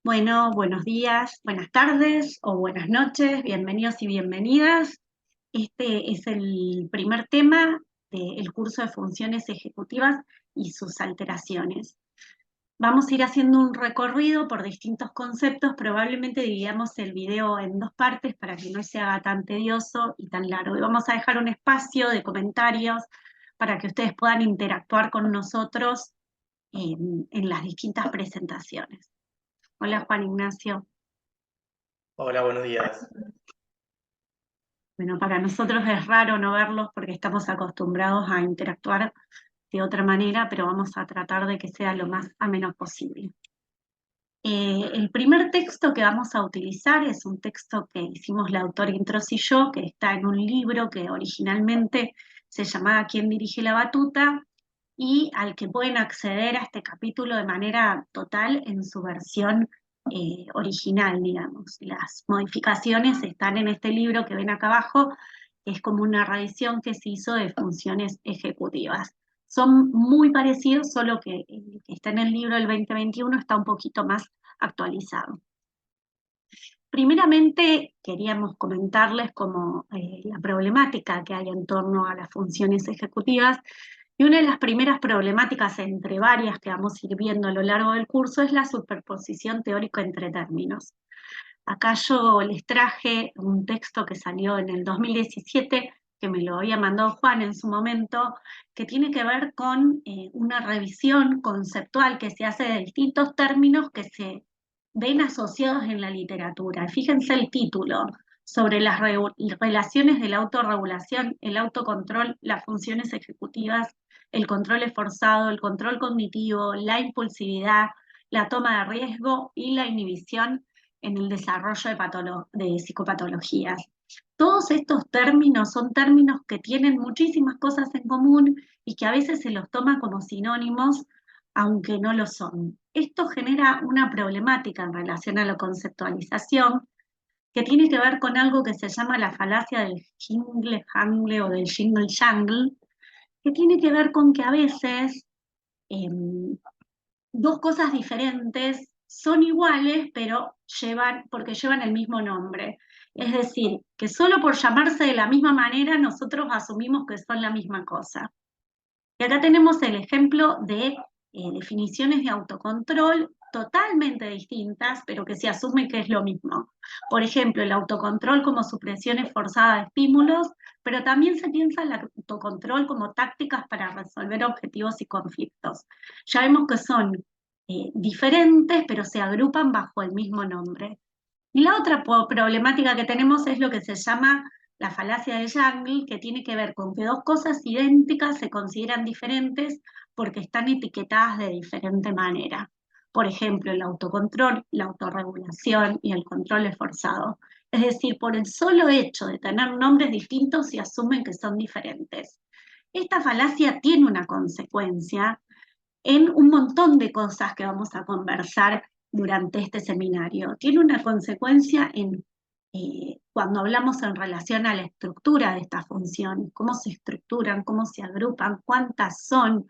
Bueno, buenos días, buenas tardes o buenas noches, bienvenidos y bienvenidas. Este es el primer tema del curso de funciones ejecutivas y sus alteraciones. Vamos a ir haciendo un recorrido por distintos conceptos, probablemente dividamos el video en dos partes para que no se haga tan tedioso y tan largo. Y vamos a dejar un espacio de comentarios para que ustedes puedan interactuar con nosotros en las distintas presentaciones. Hola Juan Ignacio. Hola, buenos días. Bueno, para nosotros es raro no verlos porque estamos acostumbrados a interactuar de otra manera, pero vamos a tratar de que sea lo más ameno posible. El primer texto que vamos a utilizar es un texto que hicimos la autora Intros y yo, que está en un libro que originalmente se llamaba ¿Quién dirige la batuta? Y al que pueden acceder a este capítulo de manera total en su versión original, digamos. Las modificaciones están en este libro que ven acá abajo, que es como una reedición que se hizo de funciones ejecutivas. Son muy parecidos, solo que el que está en el libro del 2021 está un poquito más actualizado. Primeramente, queríamos comentarles como la problemática que hay en torno a las funciones ejecutivas. Y una de las primeras problemáticas, entre varias que vamos a ir viendo a lo largo del curso, es la superposición teórica entre términos. Acá yo les traje un texto que salió en el 2017, que me lo había mandado Juan en su momento, que tiene que ver con una revisión conceptual que se hace de distintos términos que se ven asociados en la literatura. Fíjense el título, sobre las relaciones de la autorregulación, el autocontrol, las funciones ejecutivas, el control esforzado, el control cognitivo, la impulsividad, la toma de riesgo y la inhibición en el desarrollo de psicopatologías. Todos estos términos son términos que tienen muchísimas cosas en común y que a veces se los toma como sinónimos, aunque no lo son. Esto genera una problemática en relación a la conceptualización que tiene que ver con algo que se llama la falacia del jingle-jangle o del jingle-jangle, que tiene que ver con que a veces eh, dos cosas diferentes son iguales, pero porque llevan el mismo nombre. Es decir, que solo por llamarse de la misma manera nosotros asumimos que son la misma cosa. Y acá tenemos el ejemplo de definiciones de autocontrol totalmente distintas, pero que se asume que es lo mismo. Por ejemplo, el autocontrol como supresión esforzada de estímulos, pero también se piensa el autocontrol como tácticas para resolver objetivos y conflictos. Ya vemos que son diferentes, pero se agrupan bajo el mismo nombre. Y la otra problemática que tenemos es lo que se llama la falacia de Jungle, que tiene que ver con que dos cosas idénticas se consideran diferentes porque están etiquetadas de diferente manera. Por ejemplo, el autocontrol, la autorregulación y el control esforzado. Es decir, por el solo hecho de tener nombres distintos se asumen que son diferentes. Esta falacia tiene una consecuencia en un montón de cosas que vamos a conversar durante este seminario. Tiene una consecuencia en cuando hablamos en relación a la estructura de estas funciones, cómo se estructuran, cómo se agrupan, cuántas son,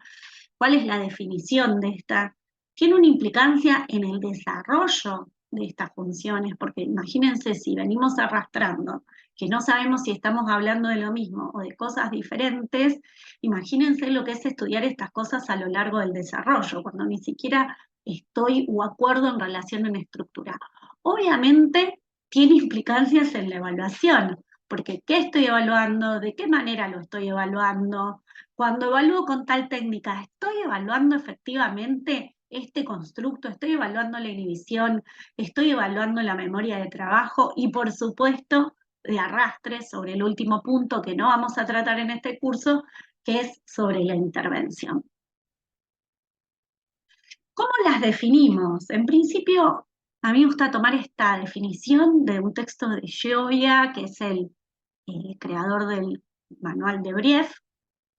cuál es la definición de esta. Tiene una implicancia en el desarrollo de estas funciones, porque imagínense si venimos arrastrando, que no sabemos si estamos hablando de lo mismo o de cosas diferentes, imagínense lo que es estudiar estas cosas a lo largo del desarrollo, cuando ni siquiera estoy o acuerdo en relación a una estructura. Obviamente tiene implicancias en la evaluación, porque ¿qué estoy evaluando? ¿De qué manera lo estoy evaluando? Cuando evalúo con tal técnica, ¿estoy evaluando efectivamente este constructo? ¿Estoy evaluando la inhibición? ¿Estoy evaluando la memoria de trabajo? Y por supuesto, de arrastre sobre el último punto que no vamos a tratar en este curso, que es sobre la intervención. ¿Cómo las definimos? En principio, a mí me gusta tomar esta definición de un texto de Gioia, que es el creador del manual de Brief,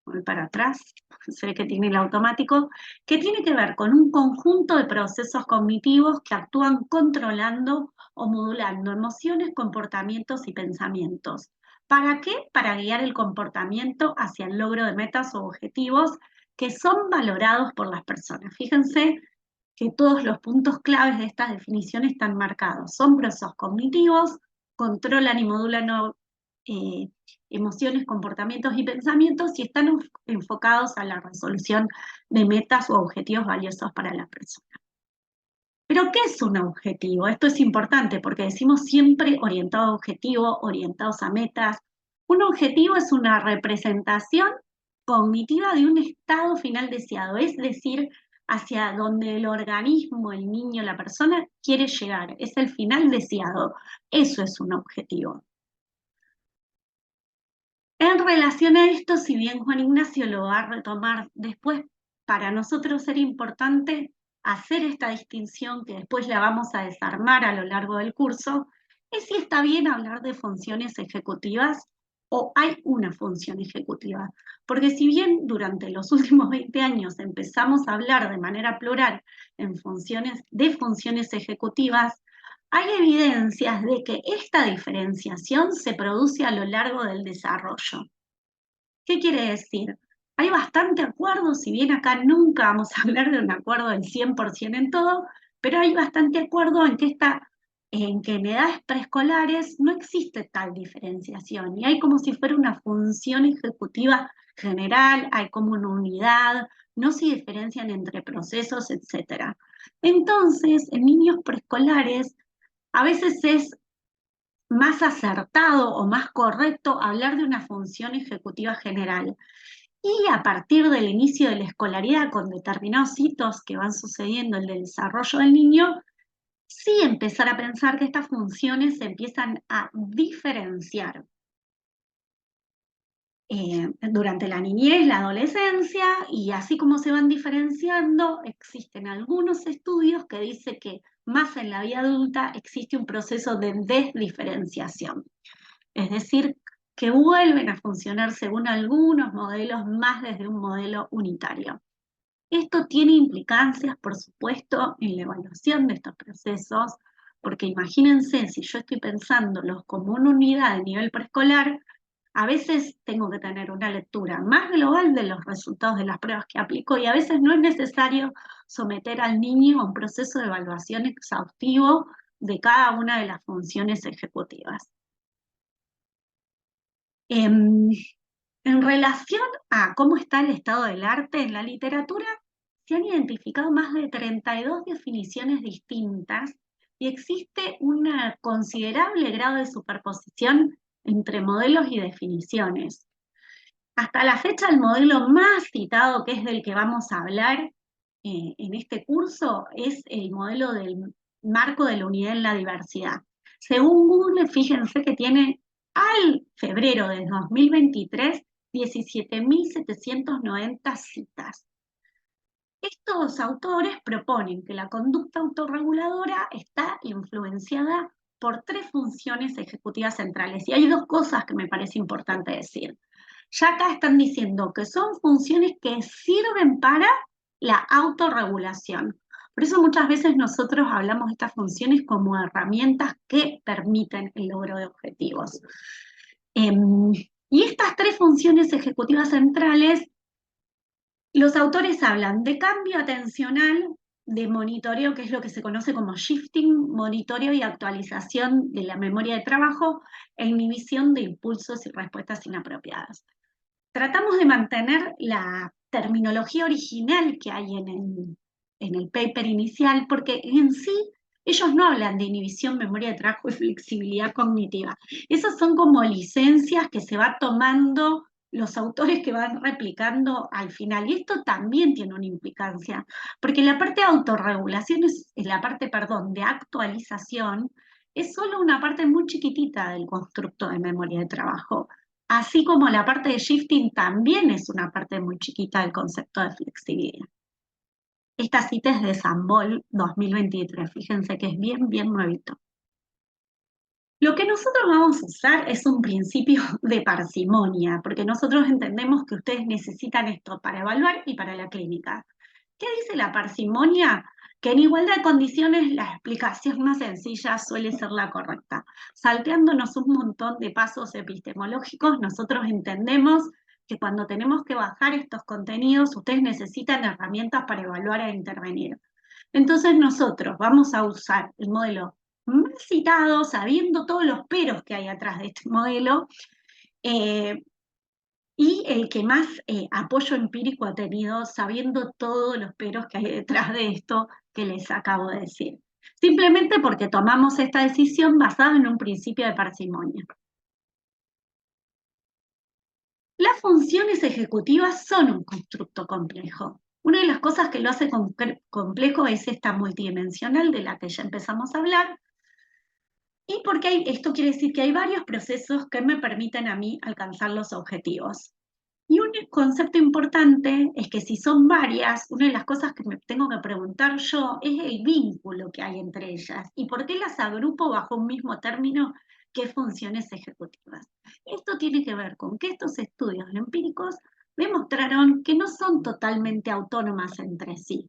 voy para atrás, se ve que tiene el automático, que tiene que ver con un conjunto de procesos cognitivos que actúan controlando o modulando emociones, comportamientos y pensamientos. ¿Para qué? Para guiar el comportamiento hacia el logro de metas o objetivos que son valorados por las personas. Fíjense que todos los puntos claves de estas definiciones están marcados. Son procesos cognitivos, controlan y modulan eh, emociones, comportamientos y pensamientos y están enfocados a la resolución de metas o objetivos valiosos para la persona. Pero, ¿qué es un objetivo? Esto es importante porque decimos siempre orientado a objetivos, orientados a metas. Un objetivo es una representación cognitiva de un estado final deseado, es decir, hacia donde el organismo, el niño, la persona quiere llegar. Es el final deseado. Eso es un objetivo. En relación a esto, si bien Juan Ignacio lo va a retomar después, para nosotros era importante hacer esta distinción que después la vamos a desarmar a lo largo del curso, es si está bien hablar de funciones ejecutivas o hay una función ejecutiva. Porque si bien durante los últimos 20 años empezamos a hablar de manera plural de funciones ejecutivas, hay evidencias de que esta diferenciación se produce a lo largo del desarrollo. ¿Qué quiere decir? Hay bastante acuerdo, si bien acá nunca vamos a hablar de un acuerdo del 100% en todo, pero hay bastante acuerdo en que en edades preescolares no existe tal diferenciación y hay como si fuera una función ejecutiva general, hay como una unidad, no se diferencian entre procesos, etc. Entonces, en niños preescolares a veces es más acertado o más correcto hablar de una función ejecutiva general. Y a partir del inicio de la escolaridad, con determinados hitos que van sucediendo en el desarrollo del niño, sí empezar a pensar que estas funciones se empiezan a diferenciar. Durante la niñez, la adolescencia, y así como se van diferenciando, existen algunos estudios que dicen que más en la vida adulta existe un proceso de desdiferenciación. Es decir, que vuelven a funcionar según algunos modelos más desde un modelo unitario. Esto tiene implicancias, por supuesto, en la evaluación de estos procesos, porque imagínense, si yo estoy pensándolos como una unidad de nivel preescolar, a veces tengo que tener una lectura más global de los resultados de las pruebas que aplico y a veces no es necesario someter al niño a un proceso de evaluación exhaustivo de cada una de las funciones ejecutivas. En relación a cómo está el estado del arte en la literatura, se han identificado más de 32 definiciones distintas y existe un considerable grado de superposición entre modelos y definiciones. Hasta la fecha, el modelo más citado, que es del que vamos a hablar en este curso, es el modelo del marco de la unidad en la diversidad. Según Google, fíjense que tiene al febrero de 2023 17.790 citas. Estos autores proponen que la conducta autorreguladora está influenciada por tres funciones ejecutivas centrales. Y hay dos cosas que me parece importante decir. Ya acá están diciendo que son funciones que sirven para la autorregulación. Por eso muchas veces nosotros hablamos de estas funciones como herramientas que permiten el logro de objetivos. Y estas tres funciones ejecutivas centrales, los autores hablan de cambio atencional, de monitoreo, que es lo que se conoce como shifting, monitoreo y actualización de la memoria de trabajo, e inhibición de impulsos y respuestas inapropiadas. Tratamos de mantener la terminología original que hay en el paper inicial, porque en sí ellos no hablan de inhibición, memoria de trabajo y flexibilidad cognitiva. Esas son como licencias que se va tomando los autores que van replicando al final. Y esto también tiene una implicancia, porque la parte de autorregulación la parte, perdón, de actualización, es solo una parte muy chiquitita del constructo de memoria de trabajo. Así como la parte de shifting también es una parte muy chiquita del concepto de flexibilidad. Esta cita es de Sambol 2023, fíjense que es bien, bien nuevito. Lo que nosotros vamos a usar es un principio de parsimonia, porque nosotros entendemos que ustedes necesitan esto para evaluar y para la clínica. ¿Qué dice la parsimonia? Que en igualdad de condiciones la explicación más sencilla suele ser la correcta. Salteándonos un montón de pasos epistemológicos, nosotros entendemos que cuando tenemos que bajar estos contenidos, ustedes necesitan herramientas para evaluar e intervenir. Entonces nosotros vamos a usar el modelo más citado, sabiendo todos los peros que hay atrás de este modelo, y el que más apoyo empírico ha tenido, sabiendo todos los peros que hay detrás de esto que les acabo de decir. Simplemente porque tomamos esta decisión basada en un principio de parsimonia. Las funciones ejecutivas son un constructo complejo. Una de las cosas que lo hace complejo es esta multidimensional de la que ya empezamos a hablar, y porque esto quiere decir que hay varios procesos que me permiten a mí alcanzar los objetivos. Y un concepto importante es que si son varias, una de las cosas que me tengo que preguntar yo es el vínculo que hay entre ellas y por qué las agrupo bajo un mismo término que funciones ejecutivas. Esto tiene que ver con que estos estudios empíricos demostraron que no son totalmente autónomas entre sí.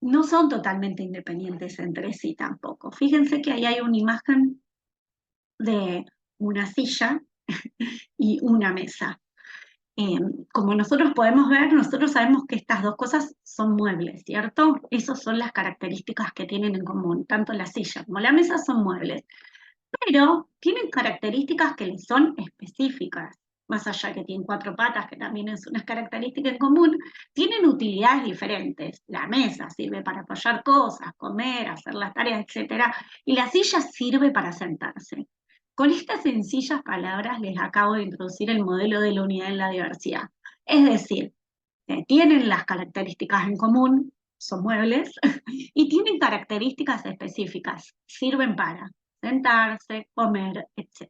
No son totalmente independientes entre sí tampoco. Fíjense que ahí hay una imagen de una silla y una mesa. Como nosotros podemos ver, nosotros sabemos que estas dos cosas son muebles, ¿cierto? Esas son las características que tienen en común, tanto la silla como la mesa son muebles, pero tienen características que les son específicas, más allá que tienen cuatro patas, que también es una característica en común, tienen utilidades diferentes. La mesa sirve para apoyar cosas, comer, hacer las tareas, etc. Y la silla sirve para sentarse. Con estas sencillas palabras les acabo de introducir el modelo de la unidad en la diversidad. Es decir, que tienen las características en común, son muebles, y tienen características específicas, sirven para sentarse, comer, etc.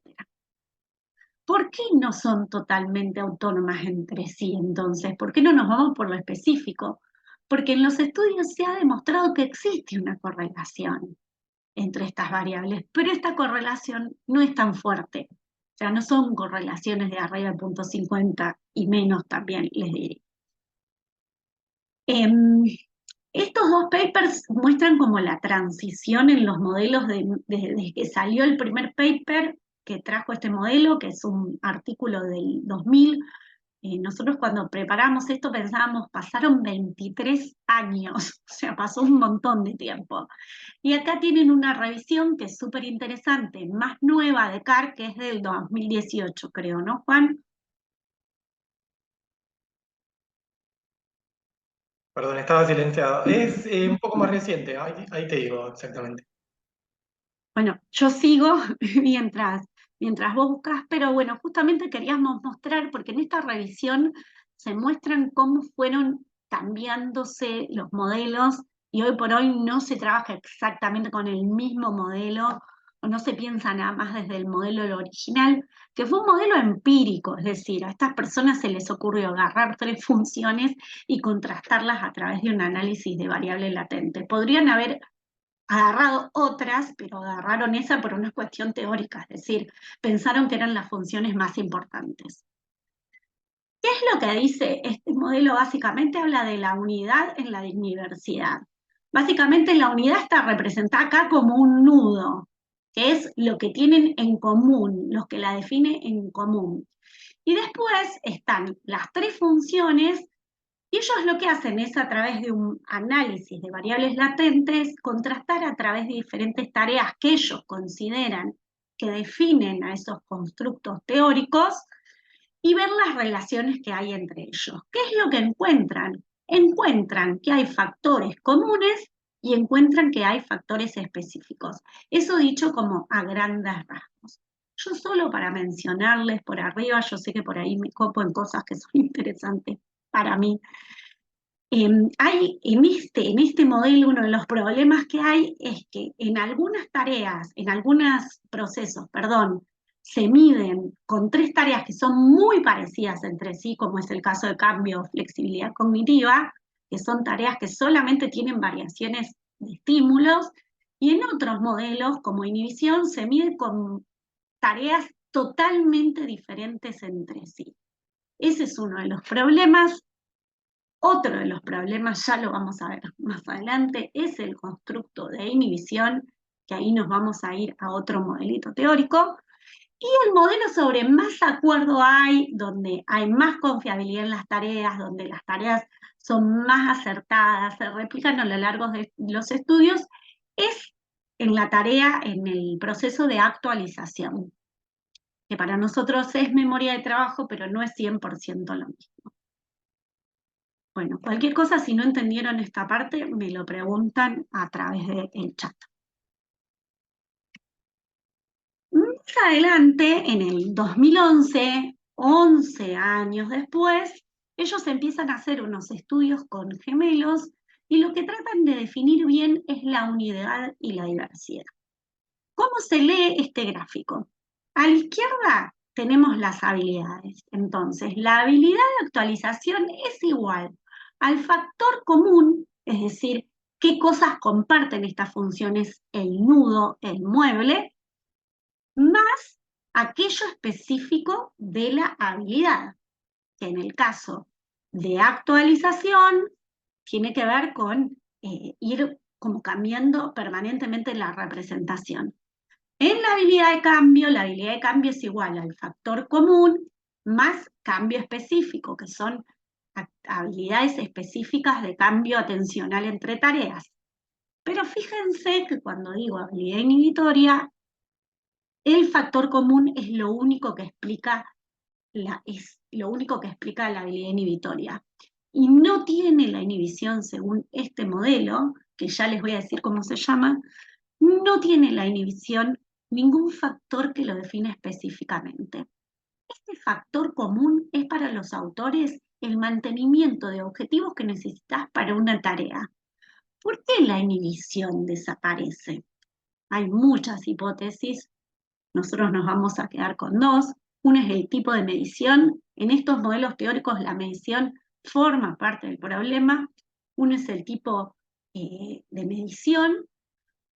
¿Por qué no son totalmente autónomas entre sí entonces? ¿Por qué no nos vamos por lo específico? Porque en los estudios se ha demostrado que existe una correlación entre estas variables, pero esta correlación no es tan fuerte. O sea, no son correlaciones de arriba de 0,50 y menos también, les diré. Estos dos papers muestran como la transición en los modelos desde que salió el primer paper que trajo este modelo, que es un artículo del 2000. Nosotros cuando preparamos esto pensábamos, pasaron 23 años, o sea, pasó un montón de tiempo. Y acá tienen una revisión que es súper interesante, más nueva de CAR, que es del 2018, creo, ¿no, Juan? Perdón, estaba silenciado. Es un poco más reciente, ahí te digo exactamente. Bueno, yo sigo mientras vos buscas, pero bueno, justamente queríamos mostrar, porque en esta revisión se muestran cómo fueron cambiándose los modelos y hoy por hoy no se trabaja exactamente con el mismo modelo o no se piensa nada más desde el modelo original, que fue un modelo empírico, es decir, a estas personas se les ocurrió agarrar tres funciones y contrastarlas a través de un análisis de variable latente. Podrían haber agarrado otras, pero agarraron esa por una cuestión teórica, es decir, pensaron que eran las funciones más importantes. ¿Qué es lo que dice este modelo? Básicamente habla de la unidad en la diversidad. Básicamente la unidad está representada acá como un nudo, que es lo que tienen en común, los que la definen en común. Y después están las tres funciones. Y ellos lo que hacen es, a través de un análisis de variables latentes, contrastar a través de diferentes tareas que ellos consideran que definen a esos constructos teóricos y ver las relaciones que hay entre ellos. ¿Qué es lo que encuentran? Encuentran que hay factores comunes y encuentran que hay factores específicos. Eso dicho como a grandes rasgos. Yo solo para mencionarles por arriba, yo sé que por ahí me copo en cosas que son interesantes para mí. Hay en este modelo uno de los problemas que hay es que en algunas tareas, en algunos procesos, perdón, se miden con tres tareas que son muy parecidas entre sí, como es el caso de cambio o flexibilidad cognitiva, que son tareas que solamente tienen variaciones de estímulos, y en otros modelos, como inhibición, se mide con tareas totalmente diferentes entre sí. Ese es uno de los problemas. Otro de los problemas, ya lo vamos a ver más adelante, es el constructo de inhibición, que ahí nos vamos a ir a otro modelito teórico, y el modelo sobre más acuerdo hay, donde hay más confiabilidad en las tareas, donde las tareas son más acertadas, se replican a lo largo de los estudios, es en la tarea, en el proceso de actualización, que para nosotros es memoria de trabajo, pero no es 100% lo mismo. Bueno, cualquier cosa, si no entendieron esta parte, me lo preguntan a través del chat. Más adelante, en el 2011, 11 años después, ellos empiezan a hacer unos estudios con gemelos y lo que tratan de definir bien es la unidad y la diversidad. ¿Cómo se lee este gráfico? A la izquierda tenemos las habilidades. Entonces, la habilidad de actualización es igual al factor común, es decir, qué cosas comparten estas funciones, el nudo, el mueble, más aquello específico de la habilidad, que en el caso de actualización tiene que ver con ir como cambiando permanentemente la representación. En la habilidad de cambio es igual al factor común más cambio específico, que son habilidades específicas de cambio atencional entre tareas. Pero fíjense que cuando digo habilidad inhibitoria, el factor común es lo único que explica la habilidad inhibitoria. Y no tiene la inhibición según este modelo, que ya les voy a decir cómo se llama, no tiene la inhibición ningún factor que lo define específicamente. Este factor común es para los autores el mantenimiento de objetivos que necesitas para una tarea. ¿Por qué la inhibición desaparece? Hay muchas hipótesis, nosotros nos vamos a quedar con dos. Una es el tipo de medición. En estos modelos teóricos la medición forma parte del problema. Uno es el tipo de medición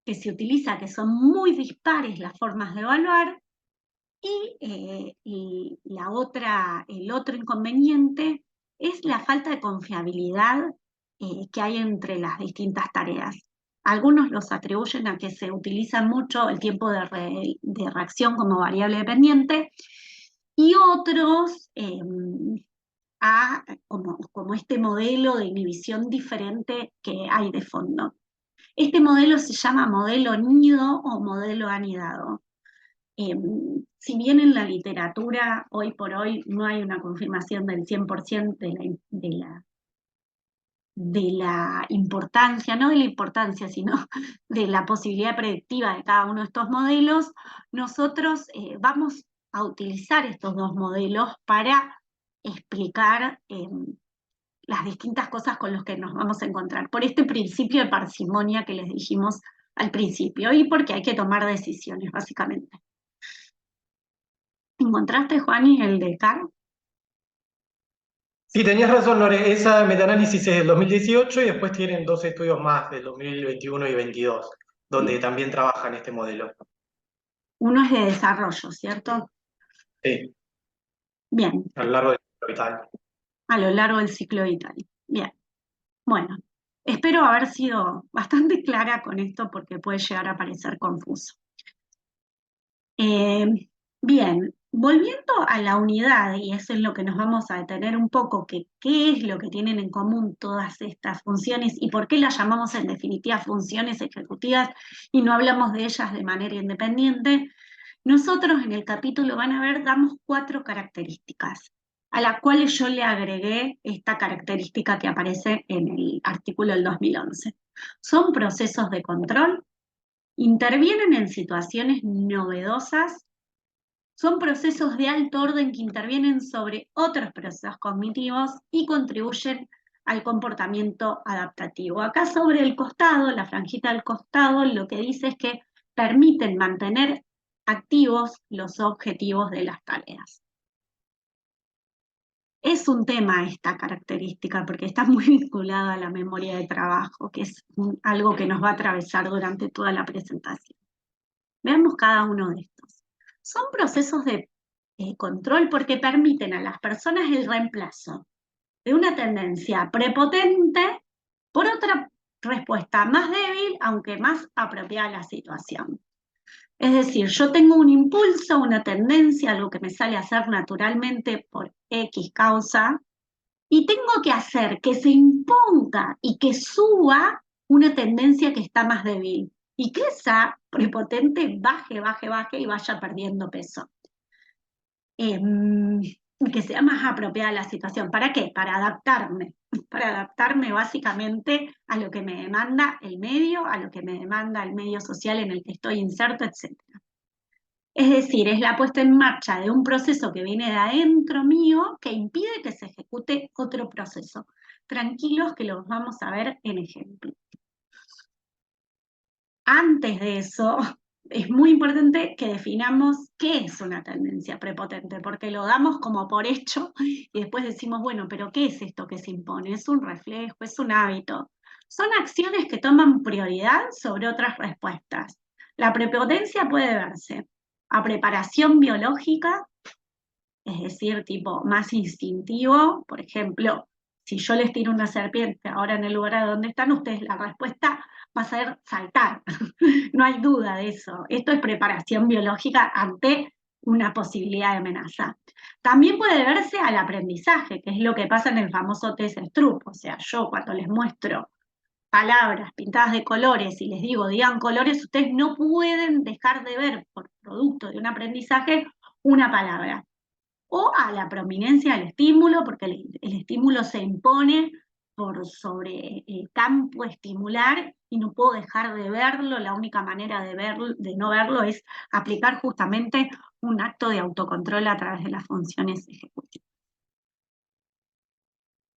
que se utiliza, que son muy dispares las formas de evaluar, y el otro inconveniente es la falta de confiabilidad que hay entre las distintas tareas. Algunos los atribuyen a que se utiliza mucho el tiempo de reacción como variable dependiente y otros como este modelo de inhibición diferente que hay de fondo. Este modelo se llama modelo nido o modelo anidado. Si bien en la literatura hoy por hoy no hay una confirmación del 100% de la importancia, no de la importancia, sino de la posibilidad predictiva de cada uno de estos modelos, nosotros vamos a utilizar estos dos modelos para explicar las distintas cosas con las que nos vamos a encontrar, por este principio de parsimonia que les dijimos al principio, y porque hay que tomar decisiones, básicamente. ¿Encontraste, Juani, el de Carr? Sí, tenías razón, Lore. Esa metaanálisis es del 2018 y después tienen dos estudios más del 2021 y 22, donde Bien. también trabajan este modelo. Uno es de desarrollo, ¿cierto? Sí, Bien, a lo largo del capital. a lo largo del ciclo vital. Bien, bueno, espero haber sido bastante clara con esto porque puede llegar a parecer confuso. Eh, Bien, volviendo a la unidad, y eso es lo que nos vamos a detener un poco, que qué es lo que tienen en común todas estas funciones y por qué las llamamos en definitiva funciones ejecutivas y no hablamos de ellas de manera independiente. Nosotros en el capítulo van a ver, damos 4 características, a las cuales yo le agregué esta característica que aparece en el artículo del 2011. Son procesos de control, intervienen en situaciones novedosas, son procesos de alto orden que intervienen sobre otros procesos cognitivos y contribuyen al comportamiento adaptativo. Acá sobre el costado, la franjita del costado, lo que dice es que permiten mantener activos los objetivos de las tareas. Es un tema esta característica porque está muy vinculada a la memoria de trabajo, que es algo que nos va a atravesar durante toda la presentación. Veamos cada uno de estos. Son procesos de control porque permiten a las personas el reemplazo de una tendencia prepotente por otra respuesta más débil, aunque más apropiada a la situación. Es decir, yo tengo un impulso, una tendencia, algo que me sale a hacer naturalmente por X causa, y tengo que hacer que se imponga y que suba una tendencia que está más débil y que esa prepotente baje, baje, baje y vaya perdiendo peso. Que sea más apropiada la situación. ¿Para qué? Para adaptarme básicamente a lo que me demanda el medio, a lo que me demanda el medio social en el que estoy inserto, etc. Es decir, es la puesta en marcha de un proceso que viene de adentro mío que impide que se ejecute otro proceso. Tranquilos que los vamos a ver en ejemplo. Antes de eso, es muy importante que definamos qué es una tendencia prepotente, porque lo damos como por hecho y después decimos, bueno, pero ¿qué es esto que se impone? ¿Es un reflejo? ¿Es un hábito? Son acciones que toman prioridad sobre otras respuestas. La prepotencia puede verse a preparación biológica, es decir, tipo más instintivo. Por ejemplo, si yo les tiro una serpiente ahora en el lugar donde están ustedes, la respuesta va a ser saltar. No hay duda de eso. Esto es preparación biológica ante una posibilidad de amenaza. También puede verse al aprendizaje, que es lo que pasa en el famoso test Stroop. O sea, yo cuando les muestro palabras pintadas de colores y les digo, digan colores, ustedes no pueden dejar de ver por producto de un aprendizaje una palabra. O a la prominencia del estímulo, porque el estímulo se impone por sobre el campo estimular y no puedo dejar de verlo. La única manera de no verlo es aplicar justamente un acto de autocontrol a través de las funciones ejecutivas.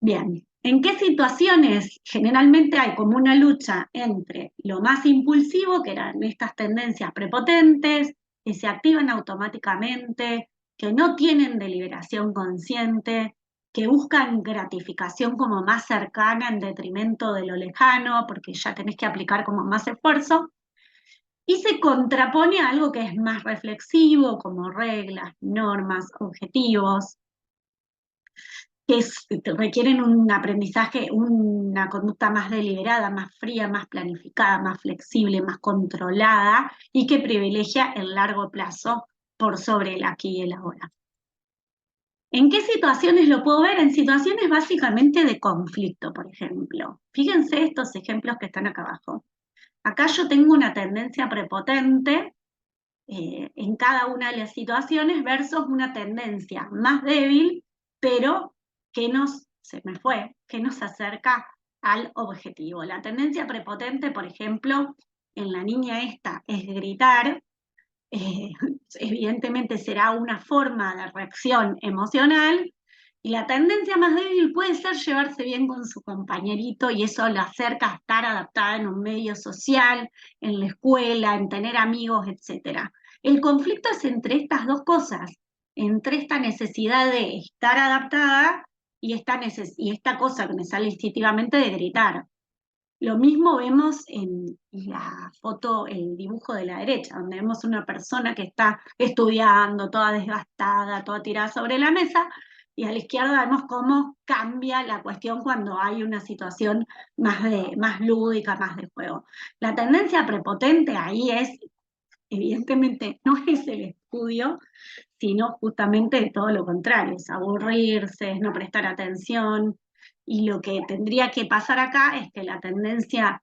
Bien, ¿en qué situaciones generalmente hay como una lucha entre lo más impulsivo, que eran estas tendencias prepotentes, que se activan automáticamente, que no tienen deliberación consciente, que buscan gratificación como más cercana en detrimento de lo lejano, porque ya tenés que aplicar como más esfuerzo, y se contrapone a algo que es más reflexivo, como reglas, normas, objetivos, que requieren un aprendizaje, una conducta más deliberada, más fría, más planificada, más flexible, más controlada y que privilegia el largo plazo por sobre el aquí y el ahora. ¿En qué situaciones lo puedo ver? En situaciones básicamente de conflicto, por ejemplo. Fíjense estos ejemplos que están acá abajo. Acá yo tengo una tendencia prepotente en cada una de las situaciones versus una tendencia más débil, pero que que nos acerca al objetivo. La tendencia prepotente, por ejemplo, en la niña esta es gritar, eh, evidentemente será una forma de reacción emocional, y la tendencia más débil puede ser llevarse bien con su compañerito y eso la acerca a estar adaptada en un medio social, en la escuela, en tener amigos, etc. El conflicto es entre estas dos cosas, entre esta necesidad de estar adaptada y esta cosa que me sale instintivamente de gritar. Lo mismo vemos en la foto, el dibujo de la derecha, donde vemos una persona que está estudiando, toda desgastada, toda tirada sobre la mesa, y a la izquierda vemos cómo cambia la cuestión cuando hay una situación más lúdica, más de juego. La tendencia prepotente ahí es, evidentemente, no es el estudio, sino justamente todo lo contrario, es aburrirse, es no prestar atención, y lo que tendría que pasar acá es que la tendencia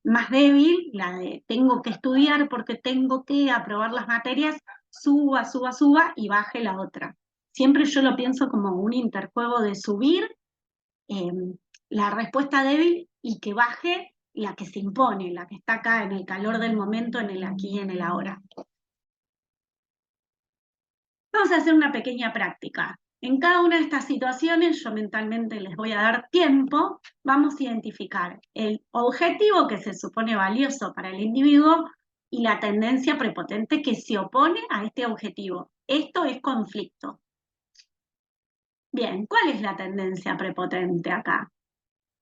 más débil, la de tengo que estudiar porque tengo que aprobar las materias, suba, suba, suba y baje la otra. Siempre yo lo pienso como un interjuego de subir eh, la respuesta débil y que baje la que se impone, la que está acá en el calor del momento, en el aquí y en el ahora. Vamos a hacer una pequeña práctica. En cada una de estas situaciones, yo mentalmente les voy a dar tiempo, vamos a identificar el objetivo que se supone valioso para el individuo y la tendencia prepotente que se opone a este objetivo. Esto es conflicto. Bien, ¿cuál es la tendencia prepotente acá?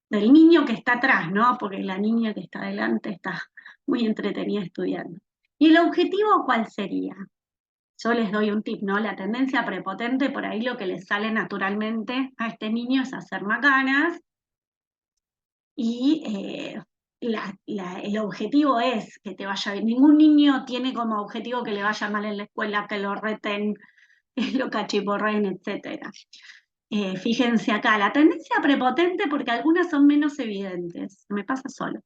Del niño que está atrás, ¿no? Porque la niña que está adelante está muy entretenida estudiando. ¿Y el objetivo cuál sería? Yo les doy un tip, ¿no? La tendencia prepotente, por ahí lo que le sale naturalmente a este niño es hacer macanas y el objetivo es que te vaya bien. Ningún niño tiene como objetivo que le vaya mal en la escuela, que lo reten, lo cachiporren, etc. Fíjense acá, la tendencia prepotente, porque algunas son menos evidentes, me pasa solo.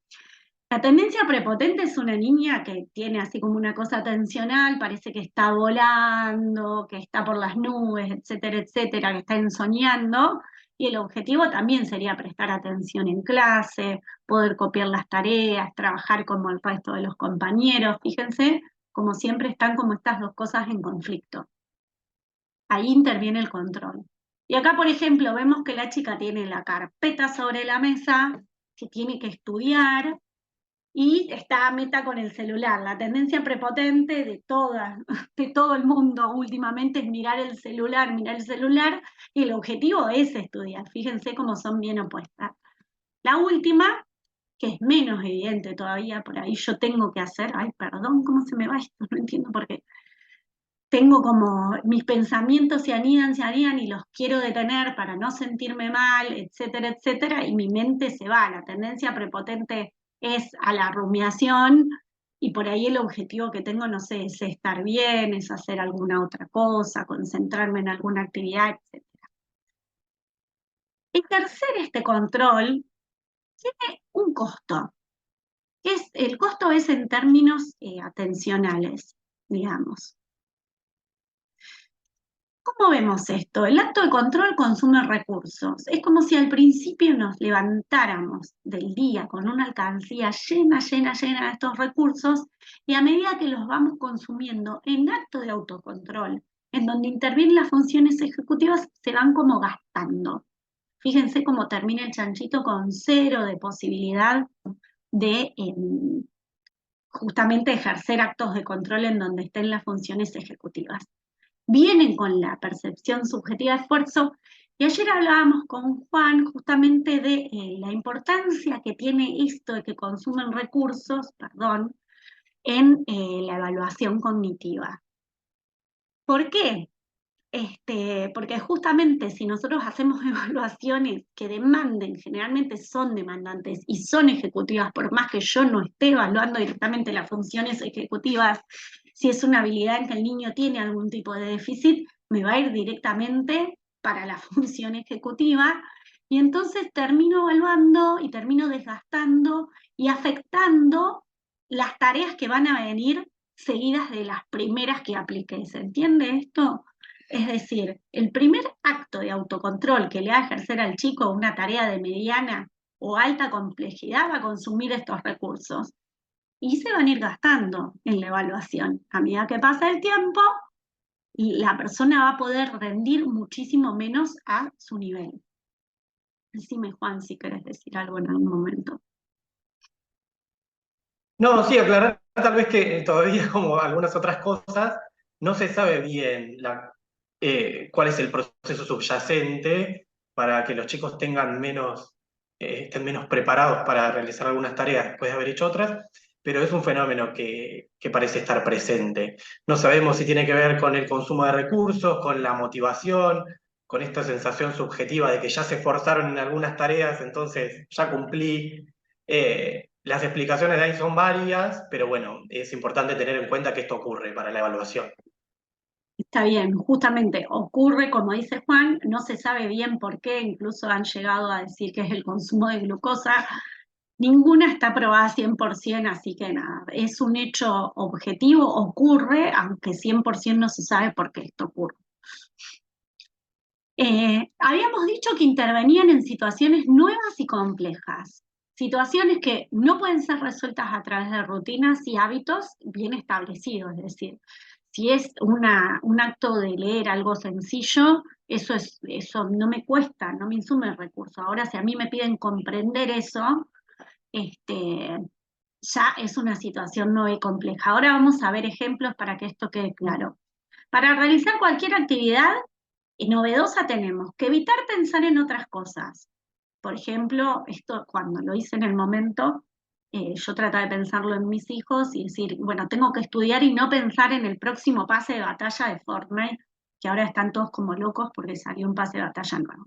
La tendencia prepotente es una niña que tiene así como una cosa atencional, parece que está volando, que está por las nubes, etcétera, etcétera, que está ensoñando, y el objetivo también sería prestar atención en clase, poder copiar las tareas, trabajar como el resto de los compañeros. Fíjense, como siempre están como estas dos cosas en conflicto. Ahí interviene el control. Y acá, por ejemplo, vemos que la chica tiene la carpeta sobre la mesa, que tiene que estudiar, y está a meta con el celular. La tendencia prepotente de todo el mundo últimamente es mirar el celular, y el objetivo es estudiar. Fíjense cómo son bien opuestas. La última, que es menos evidente todavía, por ahí yo tengo que hacer, ay, perdón, ¿cómo se me va esto? No entiendo por qué. Tengo como mis pensamientos se anidan y los quiero detener para no sentirme mal, etcétera, etcétera, y mi mente se va. La tendencia prepotente es a la rumiación, y por ahí el objetivo que tengo, no sé, es estar bien, es hacer alguna otra cosa, concentrarme en alguna actividad, etcétera. Ejercer este control tiene un costo, el costo es en términos atencionales, digamos. ¿Cómo vemos esto? El acto de control consume recursos. Es como si al principio nos levantáramos del día con una alcancía llena, llena, llena de estos recursos, y a medida que los vamos consumiendo en acto de autocontrol, en donde intervienen las funciones ejecutivas, se van como gastando. Fíjense cómo termina el chanchito con cero de posibilidad de justamente ejercer actos de control en donde estén las funciones ejecutivas. Vienen con la percepción subjetiva de esfuerzo, y ayer hablábamos con Juan justamente de la importancia que tiene esto de que consumen recursos, perdón, en la evaluación cognitiva. ¿Por qué? Porque justamente si nosotros hacemos evaluaciones que demanden, generalmente son demandantes y son ejecutivas, por más que yo no esté evaluando directamente las funciones ejecutivas, si es una habilidad en que el niño tiene algún tipo de déficit, me va a ir directamente para la función ejecutiva, y entonces termino evaluando y termino desgastando y afectando las tareas que van a venir seguidas de las primeras que apliqué. ¿Se entiende esto? Es decir, el primer acto de autocontrol que le va a ejercer al chico una tarea de mediana o alta complejidad va a consumir estos recursos, y se van a ir gastando en la evaluación. A medida que pasa el tiempo, la persona va a poder rendir muchísimo menos a su nivel. Decime, Juan, si querés decir algo en algún momento. No, sí, aclarar tal vez que todavía, como algunas otras cosas, no se sabe bien cuál es el proceso subyacente para que los chicos tengan estén menos preparados para realizar algunas tareas después de haber hecho otras, pero es un fenómeno que parece estar presente. No sabemos si tiene que ver con el consumo de recursos, con la motivación, con esta sensación subjetiva de que ya se esforzaron en algunas tareas, entonces ya cumplí. Las explicaciones de ahí son varias, pero bueno, es importante tener en cuenta que esto ocurre para la evaluación. Está bien, justamente ocurre, como dice Juan, no se sabe bien por qué, incluso han llegado a decir que es el consumo de glucosa. Ninguna está probada 100%, así que nada, es un hecho objetivo, ocurre, aunque 100% no se sabe por qué esto ocurre. Habíamos dicho que intervenían en situaciones nuevas y complejas, situaciones que no pueden ser resueltas a través de rutinas y hábitos bien establecidos, es decir, si es un acto de leer algo sencillo, eso no me cuesta, no me insume recursos. Ahora, si a mí me piden comprender eso, este, ya es una situación nueva y compleja. Ahora vamos a ver ejemplos para que esto quede claro. Para realizar cualquier actividad novedosa tenemos que evitar pensar en otras cosas. Por ejemplo, esto cuando lo hice en el momento, yo trataba de pensarlo en mis hijos y decir, bueno, tengo que estudiar y no pensar en el próximo pase de batalla de Fortnite, que ahora están todos como locos porque salió un pase de batalla nuevo.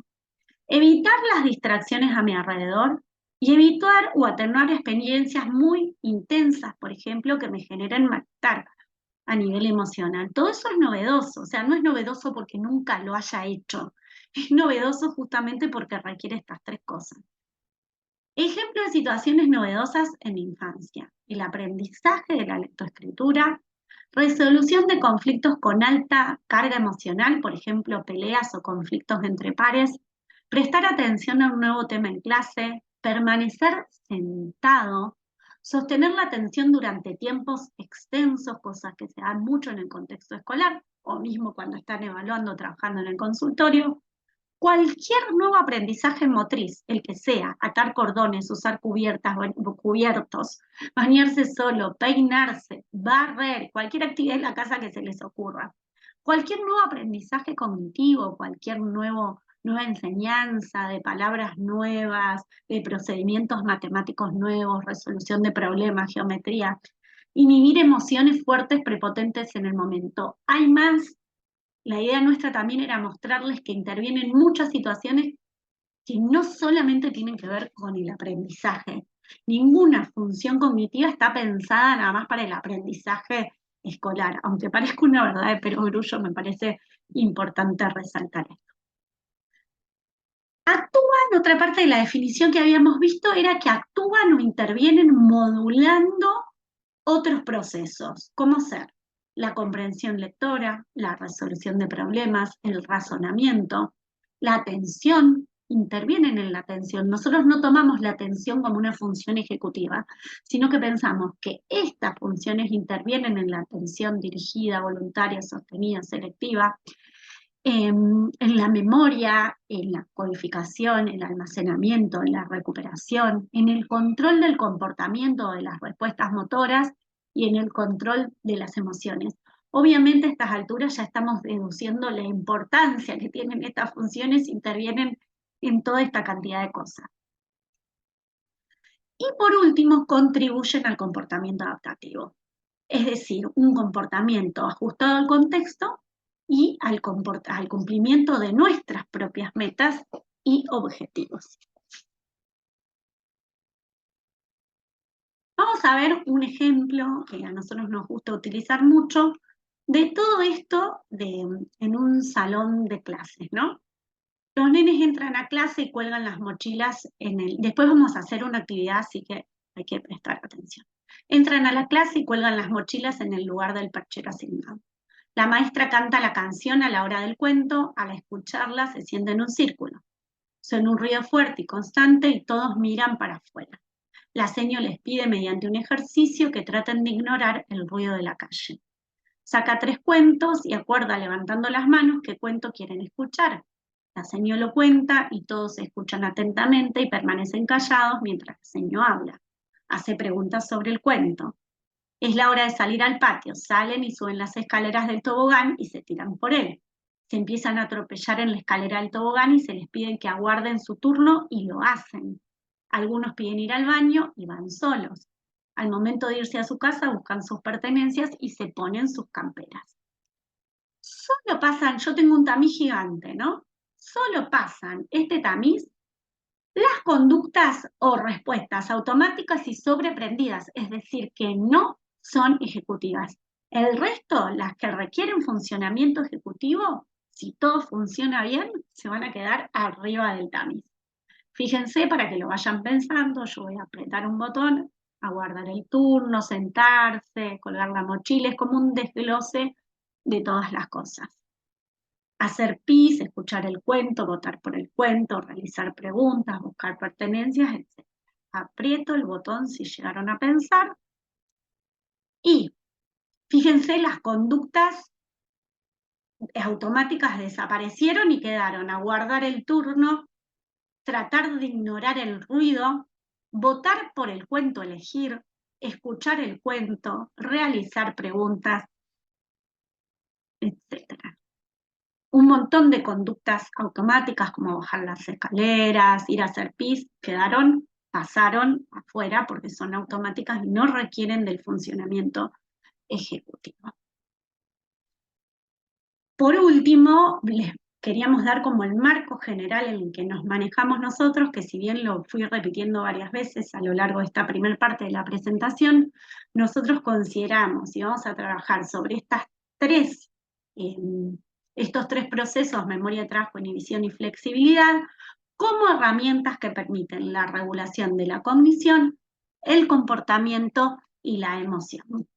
Evitar las distracciones a mi alrededor y evitar o atenuar experiencias muy intensas, por ejemplo, que me generen malestar a nivel emocional. Todo eso es novedoso, o sea, no es novedoso porque nunca lo haya hecho. Es novedoso justamente porque requiere estas tres cosas. Ejemplo de situaciones novedosas en la infancia: el aprendizaje de la lectoescritura, resolución de conflictos con alta carga emocional, por ejemplo, peleas o conflictos entre pares, prestar atención a un nuevo tema en clase, permanecer sentado, sostener la atención durante tiempos extensos, cosas que se dan mucho en el contexto escolar, o mismo cuando están evaluando o trabajando en el consultorio. Cualquier nuevo aprendizaje motriz, el que sea: atar cordones, usar cubiertos, bañarse solo, peinarse, barrer, cualquier actividad en la casa que se les ocurra. Cualquier nuevo aprendizaje cognitivo, cualquier nueva enseñanza de palabras nuevas, de procedimientos matemáticos nuevos, resolución de problemas, geometría. Inhibir emociones fuertes, prepotentes en el momento. Hay más. La idea nuestra también era mostrarles que intervienen muchas situaciones que no solamente tienen que ver con el aprendizaje. Ninguna función cognitiva está pensada nada más para el aprendizaje escolar. Aunque parezca una verdad de perogrullo, me parece importante resaltar esto. Actúan, otra parte de la definición que habíamos visto era que actúan o intervienen modulando otros procesos, como ser la comprensión lectora, la resolución de problemas, el razonamiento, la atención. Intervienen en la atención. Nosotros no tomamos la atención como una función ejecutiva, sino que pensamos que estas funciones intervienen en la atención dirigida, voluntaria, sostenida, selectiva, en la memoria, en la codificación, en el almacenamiento, en la recuperación, en el control del comportamiento, de las respuestas motoras y en el control de las emociones. Obviamente a estas alturas ya estamos deduciendo la importancia que tienen estas funciones, intervienen en toda esta cantidad de cosas. Y por último, contribuyen al comportamiento adaptativo, es decir, un comportamiento ajustado al contexto y al cumplimiento de nuestras propias metas y objetivos. Vamos a ver un ejemplo que a nosotros nos gusta utilizar mucho de todo esto en un salón de clases, ¿no? Los nenes entran a clase y cuelgan las mochilas Después vamos a hacer una actividad, así que hay que prestar atención. Entran a la clase y cuelgan las mochilas en el lugar del perchero asignado. La maestra canta la canción a la hora del cuento. Al escucharla se sienta en un círculo. Suena un ruido fuerte y constante y todos miran para afuera. La seño les pide mediante un ejercicio que traten de ignorar el ruido de la calle. Saca 3 cuentos y acuerda levantando las manos qué cuento quieren escuchar. La seño lo cuenta y todos escuchan atentamente y permanecen callados mientras la seño habla. Hace preguntas sobre el cuento. Es la hora de salir al patio. Salen y suben las escaleras del tobogán y se tiran por él. Se empiezan a atropellar en la escalera del tobogán y se les pide que aguarden su turno y lo hacen. Algunos piden ir al baño y van solos. Al momento de irse a su casa buscan sus pertenencias y se ponen sus camperas. Solo pasan, yo tengo un tamiz gigante, ¿no? Solo pasan este tamiz las conductas o respuestas automáticas y sobreprendidas, es decir, que no son ejecutivas. El resto, las que requieren funcionamiento ejecutivo, si todo funciona bien, se van a quedar arriba del tamiz. Fíjense, para que lo vayan pensando, yo voy a apretar un botón, aguardar el turno, sentarse, colgar la mochila, es como un desglose de todas las cosas. Hacer pis, escuchar el cuento, votar por el cuento, realizar preguntas, buscar pertenencias, etc. Aprieto el botón si llegaron a pensar. Y fíjense, las conductas automáticas desaparecieron y quedaron aguardar el turno, tratar de ignorar el ruido, votar por el cuento, elegir, escuchar el cuento, realizar preguntas, etc. Un montón de conductas automáticas como bajar las escaleras, ir a hacer pis, pasaron afuera porque son automáticas y no requieren del funcionamiento ejecutivo. Por último, les queríamos dar como el marco general en el que nos manejamos nosotros, que si bien lo fui repitiendo varias veces a lo largo de esta primera parte de la presentación, nosotros consideramos y vamos a trabajar sobre estas tres estos tres procesos, memoria, trabajo, inhibición y flexibilidad, como herramientas que permiten la regulación de la cognición, el comportamiento y la emoción.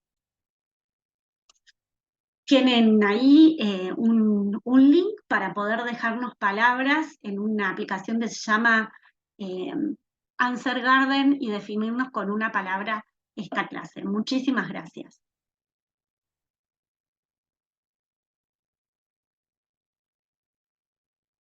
Tienen ahí un link para poder dejarnos palabras en una aplicación que se llama Answer Garden y definirnos con una palabra esta clase. Muchísimas gracias.